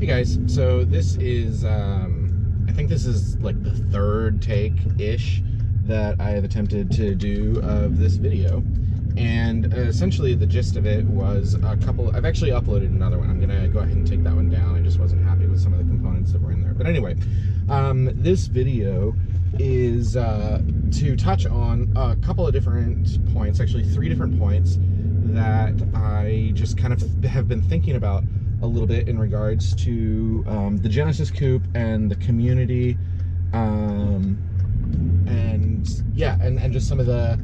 Hey guys, so this is, I think this is like the third take-ish that I have attempted to do of this video. And essentially the gist of it was I've actually uploaded another one. I'm gonna go ahead and take that one down. I just wasn't happy with some of the components that were in there. But anyway, this video is to touch on a couple of different points, actually 3 different points that I just kind of have been thinking about a little bit in regards to the Genesis Coupe and the community, and yeah, and just some of the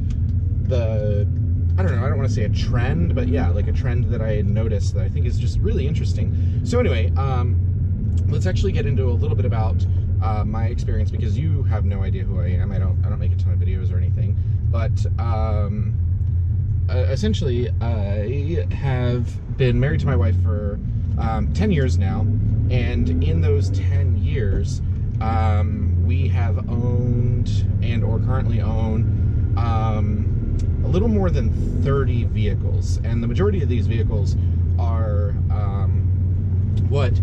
I don't know, I don't want to say a trend, but yeah, like a trend that I had noticed that I think is just really interesting. So anyway, let's actually get into a little bit about my experience, because you have no idea who I am. I don't make a ton of videos or anything, but essentially I have been married to my wife for 10 years now, and in those 10 years we have owned and or currently own a little more than 30 vehicles, and the majority of these vehicles are what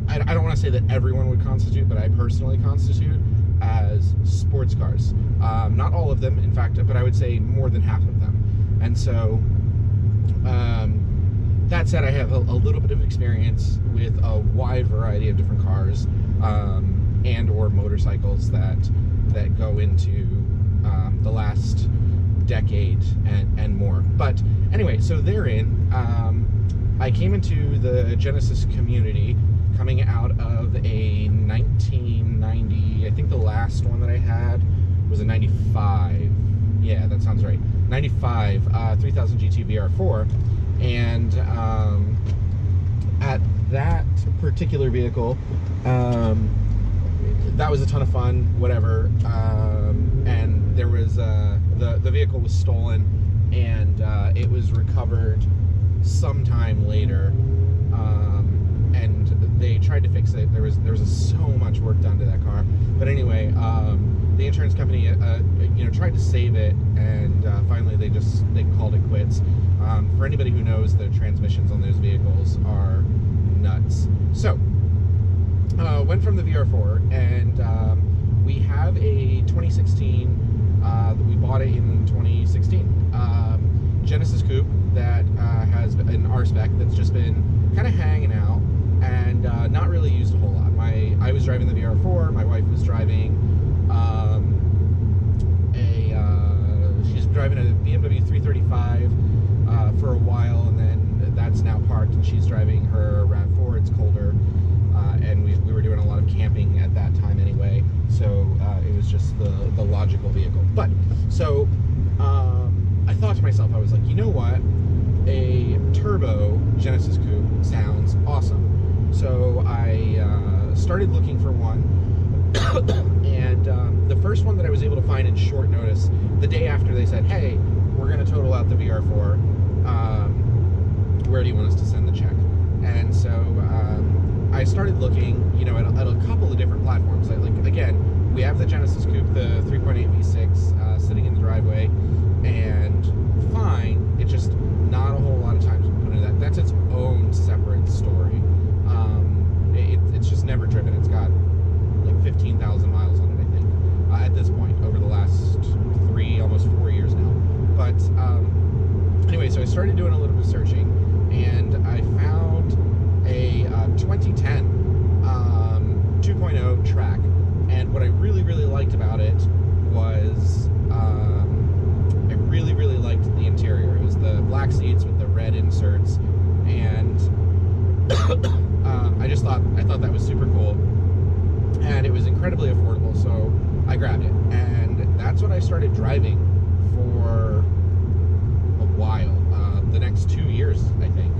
I don't want to say that everyone would constitute, but I personally constitute as sports cars. Not all of them, in fact, but I would say more than half of them. And so that said, I have a little bit of experience with a wide variety of different cars and or motorcycles that go into the last decade and more. But anyway, so therein, I came into the Genesis community coming out of a 1990, I think the last one that I had was a 95. Yeah, that sounds right. 95 3000 GT VR4, and at that particular vehicle, that was a ton of fun, whatever, and there was the vehicle was stolen, and it was recovered sometime later, and they tried to fix it. There was so much work done to that car, but anyway, the insurance company tried to save it, and finally they called it quits. For anybody who knows, the transmissions on those vehicles are nuts. So went from the VR4, and we have a 2016 that we bought it in 2016 Genesis Coupe that has an R-Spec that's just been kind of hanging out and not really used a whole lot. I was driving the VR4, my wife was driving she's driving a BMW 335 for a while, and then that's now parked, and she's driving her RAV4. It's colder, and we were doing a lot of camping at that time anyway, so it was just the logical vehicle. But so I thought to myself, I was like, you know what, a turbo Genesis Coupe sounds awesome. So I started looking for one, and the first one that I was able to find in short notice, the day after they said, hey, we're going to total out the VR4, where do you want us to send the check? And so I started looking, at a couple of different platforms. Again, we have the Genesis Coupe, the 3.8 V6 sitting in the driveway, and fine, it's just not a whole lot of times we put into that. That's its own separate story. It's just never driven. It's got like 15,000 miles on it, I think, at this point, over the last 3, almost 4 years now. But anyway, so I started doing a little bit of searching, and I found a 2010 2.0 track. And what I really, really liked about it was I really, really liked the interior. It was the black seats with the red inserts, and I thought that was super cool, and it was incredibly affordable, so I grabbed it, and that's what I started driving for a while, the next 2 years, I think.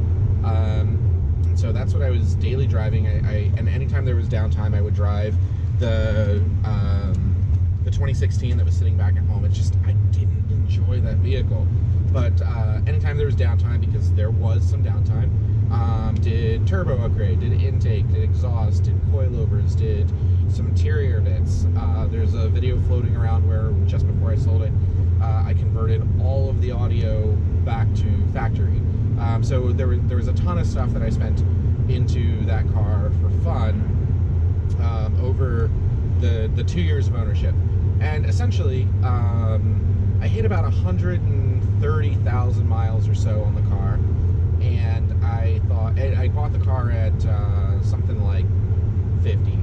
And so that's what I was daily driving. And anytime there was downtime, I would drive the 2016 that was sitting back at home. It's just, I didn't enjoy that vehicle, but anytime there was downtime, because there was some downtime, did turbo upgrade, did intake, did exhaust, did coilovers, did some interior bits. There's a video floating around where just before I sold it, I converted all of the audio back to factory, So there was a ton of stuff that I spent into that car for fun over the 2 years of ownership. And essentially, I hit about 130,000 miles or so on the car, and I bought the car at something like 50.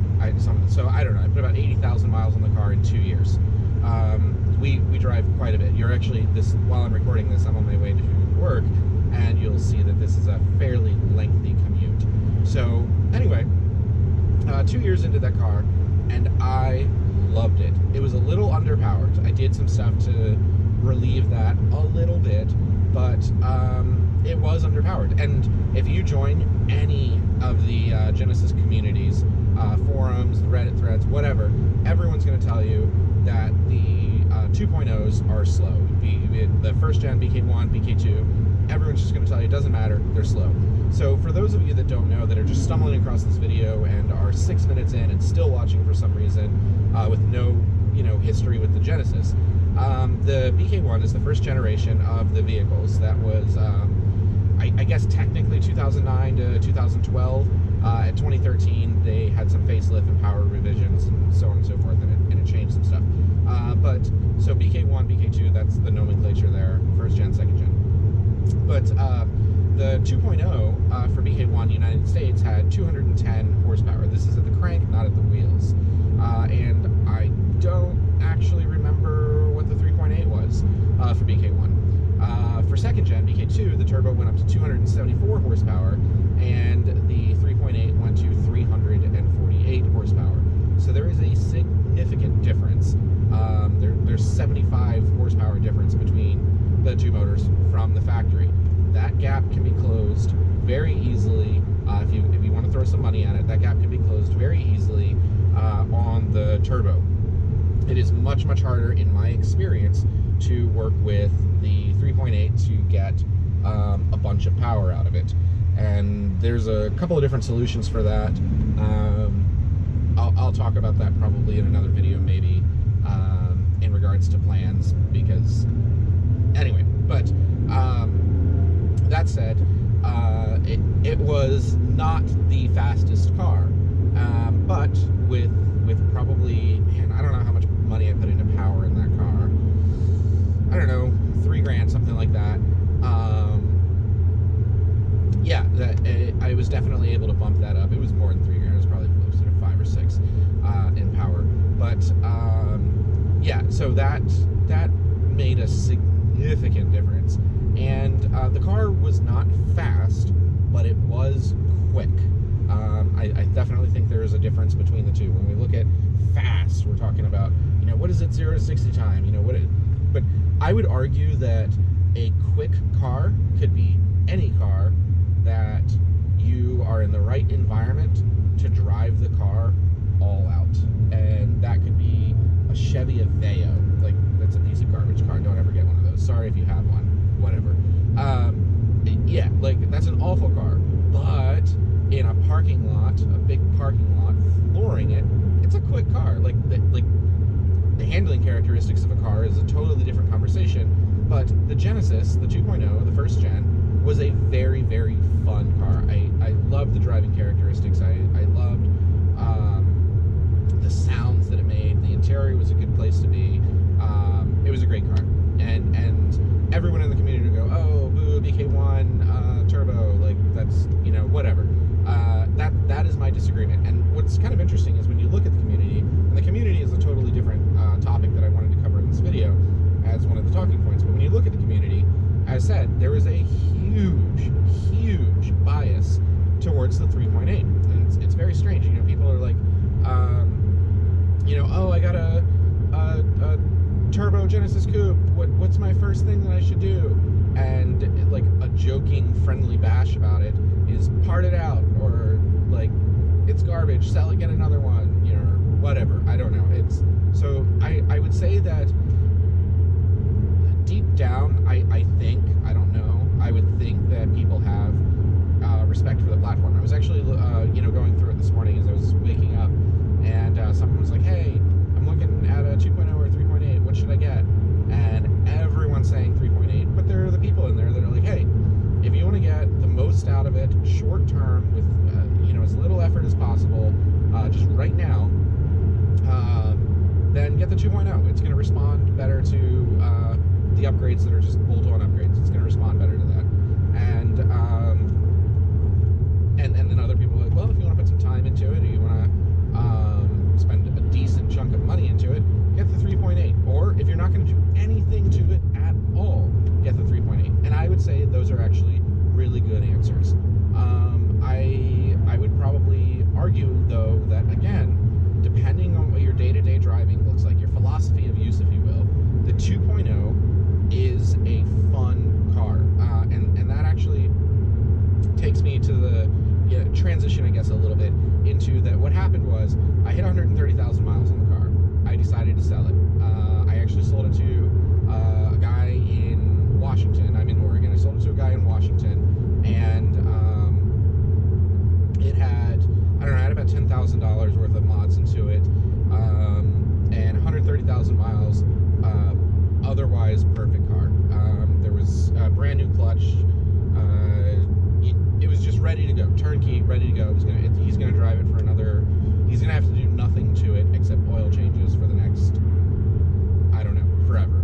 So I don't know. I put about 80,000 miles on the car in 2 years. We drive quite a bit. You're actually while I'm recording this, I'm on my way to work, and you'll see that this is a fairly lengthy commute. So anyway, 2 years into that car, and I loved it. It was a little underpowered. I did some stuff to relieve that a little bit, but it was underpowered. And if you join any of the Genesis communities, forums, Reddit threads, whatever, everyone's going to tell you that the 2.0s are slow. The first gen, BK1, BK2, everyone's just going to tell you it doesn't matter, they're slow. So for those of you that don't know, that are just stumbling across this video and are 6 minutes in and still watching for some reason with no history with the Genesis, the BK1 is the first generation of the vehicles. That was I guess technically 2009 to 2012. At 2013, they had some facelift and power revisions and so on and so forth, and it changed some stuff. So BK1, BK2, that's the nomenclature there, first gen, second gen. But the 2.0 for BK1 United States had 210 horsepower. This is at the crank, not at the wheels. And I don't actually remember what the 3.8 was for BK1. For second gen, BK2, the turbo went up to 274 horsepower, and the 3.8 went to 348 horsepower. So there is a significant difference. There's 75 horsepower difference between the two motors from the factory. That gap can be closed very easily. If you want to throw some money at it, that gap can be closed very easily on the turbo. It is much, much harder, in my experience, to work with the 3.8 to get a bunch of power out of it. And there's a couple of different solutions for that. I'll talk about that probably in another video, maybe, in regards to plans, because anyway, but that said, it was not the fastest car, but with probably, man, I don't know how much money I put into power in that car. I don't know, $3,000, something like that. Yeah, I was definitely able to bump that up. It was more than $3,000. It was probably closer to 5 or 6 in power. But yeah, so that made a significant difference. And the car was not fast, but it was quick. I definitely think there is a difference between the two. When we look at fast, we're talking about, what is it 0 to 60 time? But I would argue that a quick car could be any car that you are in the right environment to drive the car all out. And that could be a Chevy Aveo. Like, that's a piece of garbage car. Don't ever get one of those. Sorry if you have one. Whatever. Yeah, like, that's an awful car. But in a parking lot, a big parking lot, flooring it, it's a quick car. Like the handling characteristics of a car is a totally different conversation. But the Genesis, the 2.0, the first gen, was a very, very fun car. I loved the driving characteristics. I loved the sounds that it made. The interior was a good place to be. It was a great car. And everyone in the community would go, oh, boo, BK1, turbo, like, that's, whatever. That is my disagreement. And what's kind of interesting is when you look at the community, and the community is a totally different topic that I wanted to cover in this video as one of the talking points, but when you look at the community, as said, there is a huge, huge bias towards the 3.8. And it's very strange. People are like, oh, I got a turbo Genesis Coupe. What's my first thing that I should do? And like a joking, friendly bash about it is part it out, or like, it's garbage, sell it, get another one, or whatever. I don't know. So I would say that deep down, I think, I don't know, I would think that people have respect for the platform. I was actually, going through it this morning as I was waking up, and someone was like, hey, I'm looking at a 2.0 or 3.8, what should I get? And everyone's saying 3.8, but there are the people in there that are like, hey, if you want to get short term with as little effort as possible, just right now, then get the 2.0. It's going to respond better to the upgrades that are just bolt-on upgrades. It's going to respond better to that. And then other people are like, well, if you want to put some time into it, or you want to spend a decent chunk of money into it, get the 3.8. Or if you're not going to do anything to it at all, get the 3.8. And I would say those are actually really good answers. I would probably argue, though, that, again, depending on what your day-to-day driving looks like, your philosophy of use, if you will, the 2.0 is a fun car. And that actually takes me to the transition, I guess, a little bit into that. What happened was I hit 130,000 miles on the car. I decided to sell it. I actually sold it to a guy in Washington. I'm in Oregon. I sold it to a guy in Washington, and it had, I don't know, I had about $10,000 worth of mods into it, and 130,000 miles, otherwise perfect car. There was a brand new clutch. It was just ready to go, turnkey, ready to go. He's gonna drive it for another. He's gonna have to do nothing to it except oil changes for the next, I don't know, forever.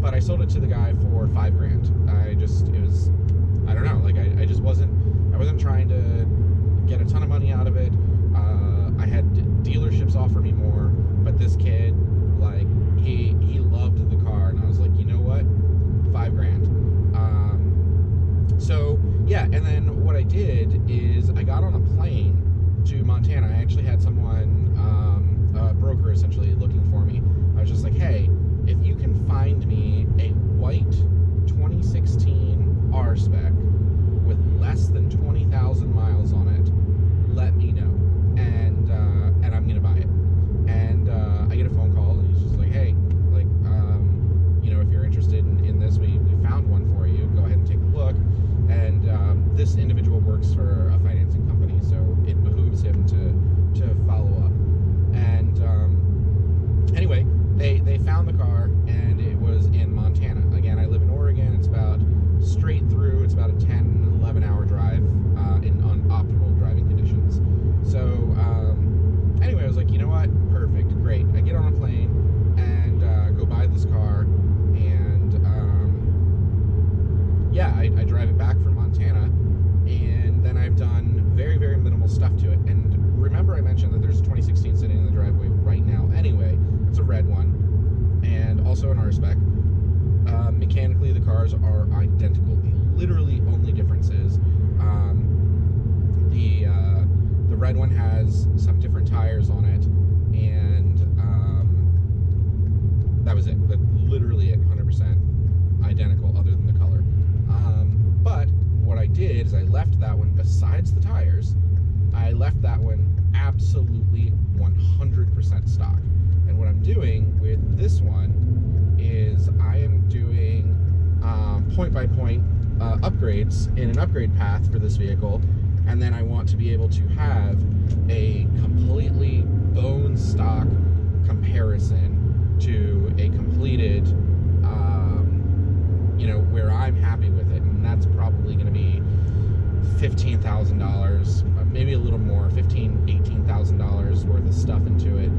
But I sold it to the guy for $5,000. I don't know, like I wasn't trying to get a ton of money out of it. I had dealerships offer me more, but this kid, like, he loved the car, and I was like, you know what, $5,000. So yeah, and then what I did is I got on a plane to Montana. I actually had someone, a broker essentially, looking for me. I was just like, hey, if you can find me a white 2016 R-Spec with less than 20,000 miles on it, let me know, and I'm gonna buy it. And I get a phone call, and he's just like, hey, like, if you're interested in this, we found one for you. Go ahead and take a look. And this individual works for a financing company, so it behooves him to follow up. And anyway, they found the car, and it was in Montana. Again, I live in Oregon. It's about straight through. It's about a 10, 11-hour drive on optimal driving conditions. So anyway, I was like, you know what? Perfect. Great. I get on a plane and go buy this car, and I drive it back from Montana, and then I've done very, very minimal stuff to it. And remember I mentioned that there's a 2016 sitting in the driveway right now anyway. It's a red one, and also an R-Spec. Mechanically, the cars are identical. The literally only difference is the red one has some different tires on it, and that was it. But literally it, 100% identical other than the color. But what I did is I left that one, besides the tires, I left that one absolutely 100% stock. And what I'm doing with this one is I am doing point-by-point upgrades in an upgrade path for this vehicle, and then I want to be able to have a completely bone stock comparison to a completed, where I'm happy with it, and that's probably going to be $15,000, maybe a little more, $18,000 worth of stuff into it.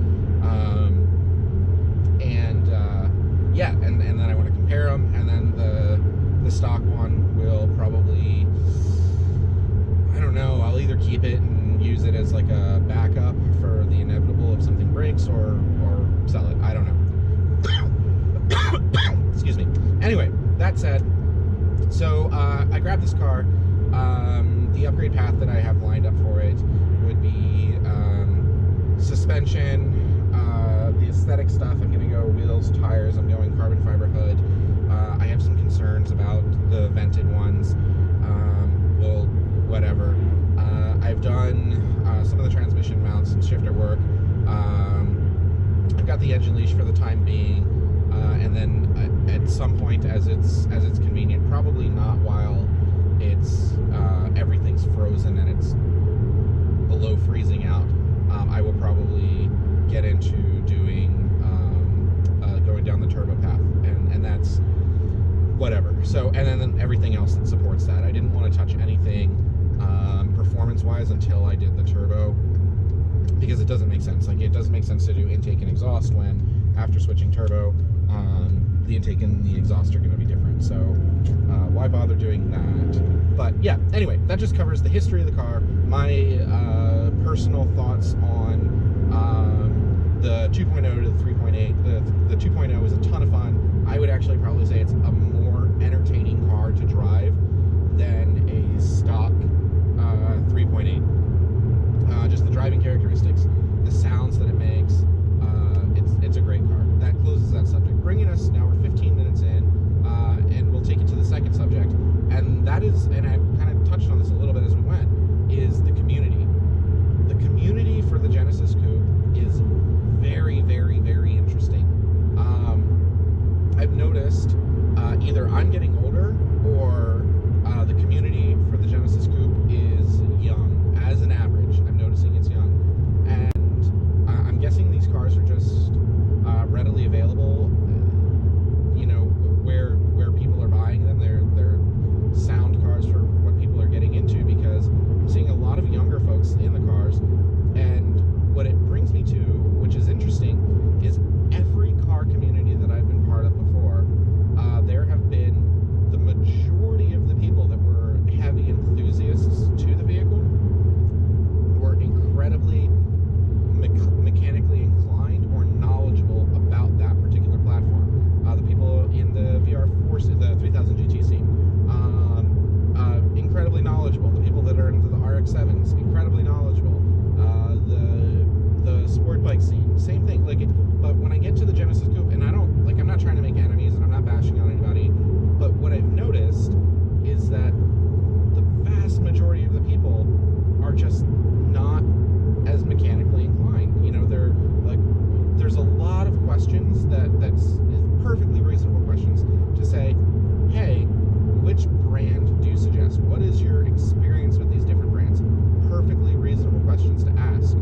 And then I want to compare them, and then the stock one will probably, I don't know, I'll either keep it and use it as like a backup for the inevitable if something breaks, or sell it. I don't know. Excuse me. Anyway, that said, so I grabbed this car. The upgrade path that I have lined up for it would be suspension, the aesthetic stuff. I'm going to go wheels, tires. I'm going carbon fiber hood. I have some concerns about the vented ones. Well, whatever. I've done some of the transmission mounts and shifter work. I've got the engine leash for the time being, and then at some point, as it's convenient, probably not while it's everything's frozen and it's below freezing out, I will probably get into doing going down the turbo path, and that's whatever. So, and then everything else that supports that. I didn't want to touch anything performance-wise until I did the turbo, because it doesn't make sense. Like, it doesn't make sense to do intake and exhaust when, after switching turbo, the intake and the exhaust are going to be different. So why bother doing that? But yeah, anyway, that just covers the history of the car, my personal thoughts on the 2.0 to the 3.8. The 2.0 is a ton of fun. I would actually probably say it's a more entertaining car to drive than a stock 3.8. Just the driving characteristics, the sounds that it makes, it's a great car. That closes that subject, bringing us, now we're 15 minutes in, and we'll take it to the second subject, and that is, and I kind of touched on this a little bit as we went, is the community. The community for the Genesis Coupe is very, very, very interesting. I've noticed either I'm getting older, or the community for the Genesis Coupe is young. As an average, I'm noticing it's young, and I'm guessing these cars are just readily available. You know, where people are buying them, they're sound cars for what people are getting into, because I'm seeing a lot of younger folks in the cars. And what it brings me to, which is interesting, is every car community that I've been part of before, there have been the majority of the people that were heavy enthusiasts to the vehicle were incredibly mechanically inclined or knowledgeable about that particular platform. The people in the VR4, the 3000 GTC, incredibly knowledgeable. The people that are into the RX-7s, incredibly knowledgeable. The sport bike scene, same thing. But when I get to the Genesis Coupe, and I'm not trying to make enemies, and I'm not bashing on anybody, but what I've noticed is that the vast majority of the people are just not as mechanically inclined. You know, there's a lot of questions that's perfectly reasonable questions to say, hey, which brand do you suggest? What is your experience with these different brands? Perfectly reasonable questions to ask.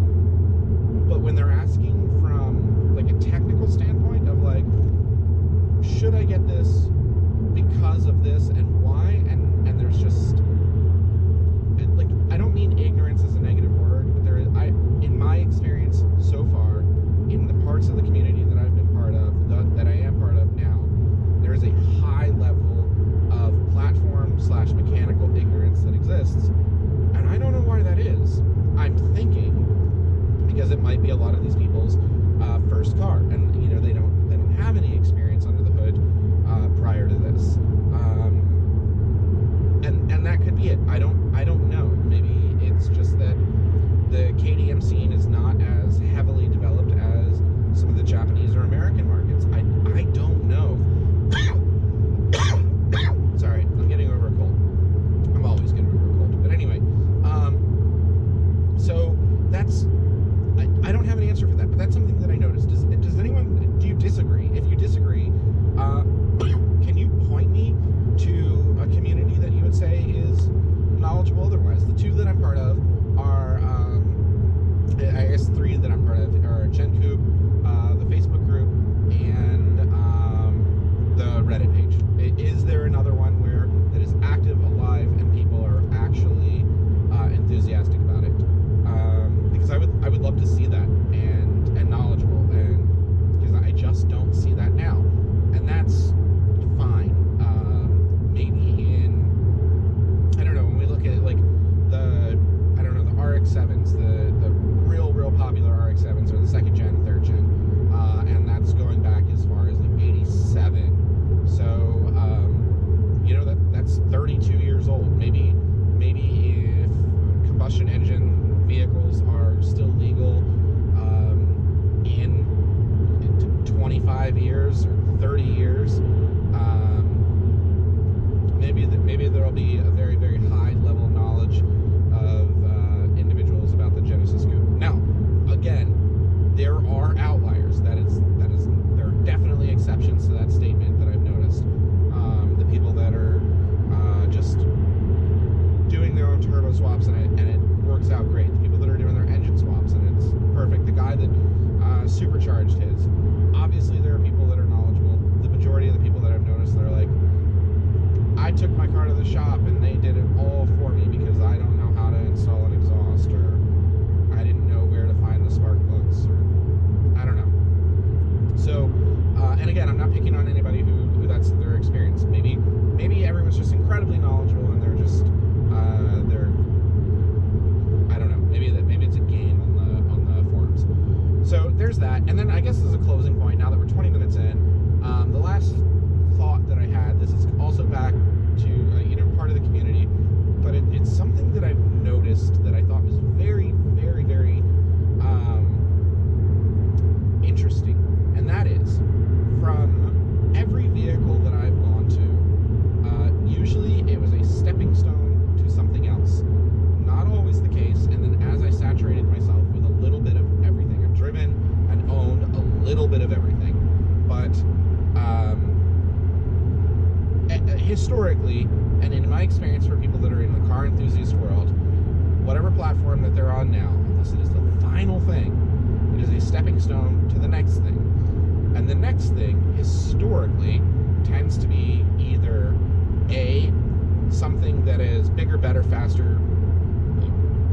But when they're asking from like a technical standpoint of like, should I get this because of this and why? And there's just, like, I don't mean ignorance as a negative word, but in my experience so far, in the parts of the community that I've been part of, that I am part of now, there is a high level of platform/mechanical ignorance that exists. And I don't know why that is. I'm thinking because it might be a lot of these people's first car, and you know, they don't have any experience under the hood prior to this, and that could be it. I don't know. Maybe it's just that the KDM scene is not as heavily developed as some of the Japanese or American markets. I don't know. Sorry, I'm getting over a cold. I'm always getting over a cold. But anyway, so that's, I don't have an answer for that, but that's something that I noticed. Does anyone, do you disagree? If you disagree, can you point me to a community that you would say is knowledgeable otherwise? The two that I'm part of are, I guess three that I'm part of are Gen Coupe, the Facebook group, and the Reddit page. Is there another one that is active, alive, and people are actually enthusiastic about it? Because I would love to see that, and knowledgeable, and because I just don't see that now, and that's fine. Maybe in, I don't know, when we look at like the RX-7s, the real popular RX-7s are the second gen, third gen, and that's going back as far as like 87. So you know, that's 32 years old. Maybe if combustion engine vehicles are still legal in 25 years or 30 years, maybe there'll be a very, very high level of knowledge of individuals about the Genesis Coupe. Now, again, there are outliers. There are definitely exceptions to that statement that I've noticed. The people that are just doing their own turbo swaps and it works out great. The people that are doing their engine swaps and it's perfect. The guy that supercharged his. Obviously, there are people that are knowledgeable. The majority of the people that I've noticed that are like, I took my car to the shop and they did it all for me because I don't know how to install an exhaust, or I didn't know where to find the spark plugs, or I don't know. So, and again, I'm not picking on anybody who that's their experience. Maybe everyone's just incredibly knowledgeable and they're just I don't know. Maybe it's a game on the forums. So there's that. And then I guess as a closing point, now that we're 20 minutes in, the last thought that I had, this is also back to part of the community, but it's something that I've noticed that I thought was very, very, very interesting, and that is from every vehicle that I've gone to, usually it was a stepping stone to something else. Not always the case, and then as I saturated myself with a little bit of everything, I've driven and owned a little bit of everything, but historically, and in my experience for people that are in the car enthusiast world, whatever platform that they're on now, unless it is the final thing, it is a stepping stone to the next thing. And the next thing, historically, tends to be either A, something that is bigger, better, faster,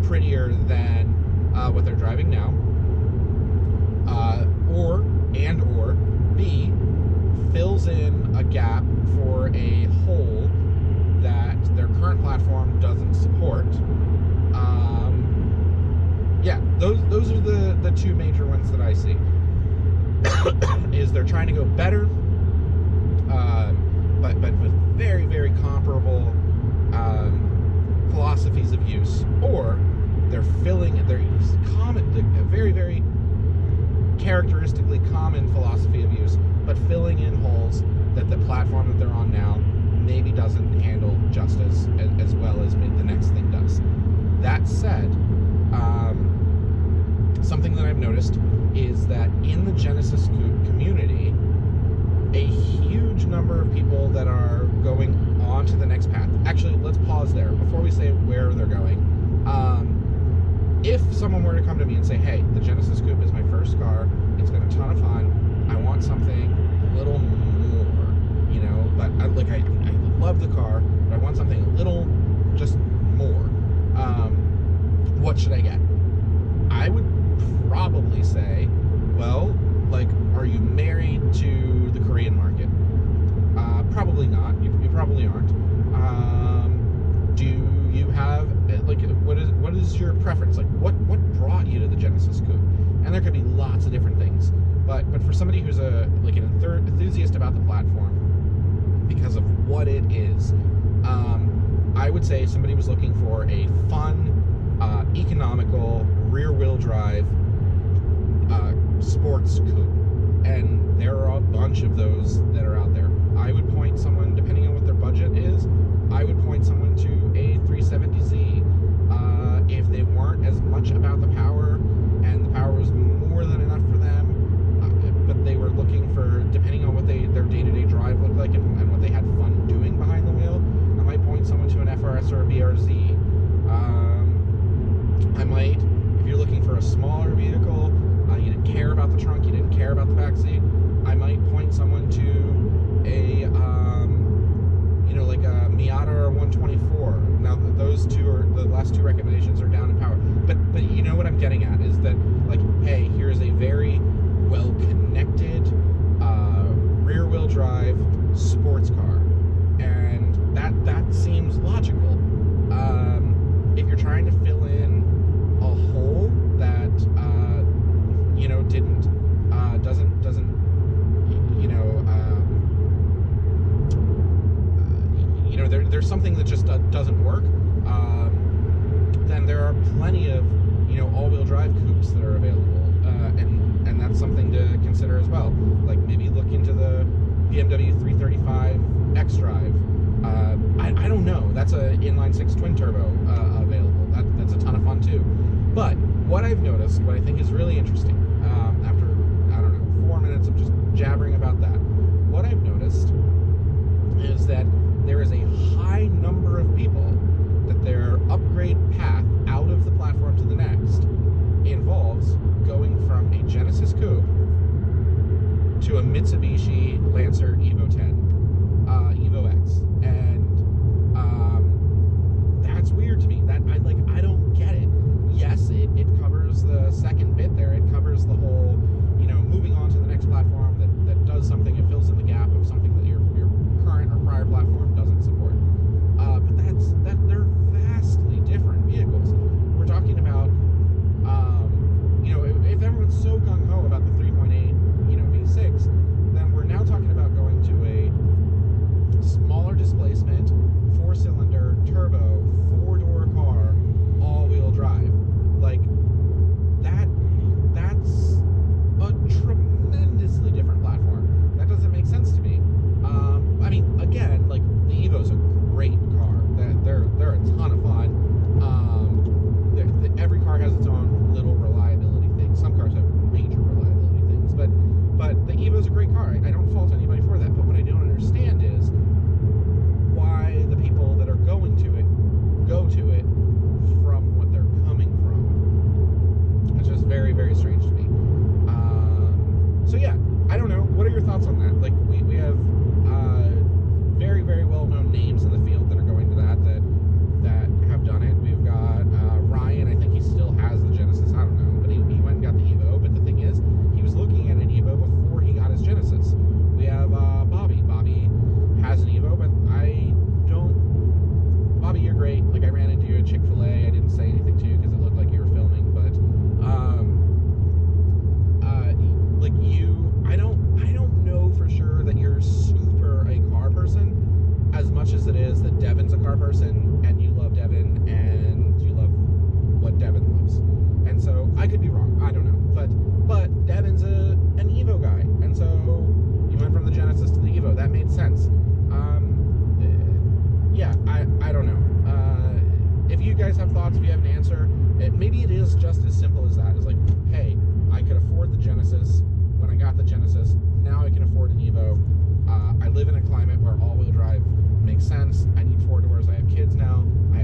prettier than what they're driving now, or B, fills in a gap for a hole that their current platform doesn't support. Those are the two major ones that I see. Is they're trying to go better, but with very, very comparable philosophies of use, or they're filling their common, a very, very characteristically common philosophy of use, but filling in holes that the platform that they're on now maybe doesn't handle just as well as maybe the next thing does. That said, something that I've noticed is that in the Genesis Coupe community, a huge number of people that are going on to the next path. Actually, let's pause there before we say where they're going. If someone were to come to me and say, hey, the Genesis Coupe is my first car, it's been a ton of fun, I want something a little more, but I love the car, but I want something a little just more. What should I get? I would probably say, well, are you married to the Korean market? Probably not. You probably aren't. Do you have what is your preference? What brought you to the Genesis Coupe? And there could be lots of different things. But for somebody who's an enthusiast about the platform because of what it is, I would say somebody was looking for a fun, economical, rear-wheel drive sports coupe, and there are a bunch of those that are out there. I would point someone, depending on what their budget is, I would point someone to a 370Z. If they weren't as much about the power, and the power was more than enough for them, but they were looking for, depending on what their day-to-day drive looked like and what they had fun doing behind the wheel, I might point someone to an FRS or a BRZ. I might, if you're looking for a smaller vehicle, you didn't care about the trunk, you didn't care about the back seat, I might point someone to a, like a Miata or a 124. Now, those two are, the last two recommendations are down in power. But you know what I'm getting at is that, hey, here's a very well-connected rear-wheel drive sports car. And that seems logical. If you're trying to fill in a hole that there's something that just doesn't work, then there are plenty of all-wheel drive coupes that are available, and that's something to consider as well. Maybe look into the BMW 335 xDrive. I don't know. That's a inline-six twin turbo available. That's a ton of fun too. But what I've noticed, what I think is really interesting, after 4 minutes of just jabbering about that, what I've noticed is that there is a high number of people that their upgrade path out of the platform to the next involves going from a Genesis Coupe to a Mitsubishi Lancer Evo 10, Evo X, and just as simple as that. It's like, hey, I could afford the Genesis when I got the Genesis. Now I can afford an Evo. I live in a climate where all-wheel drive makes sense. I need four doors. I have kids now. I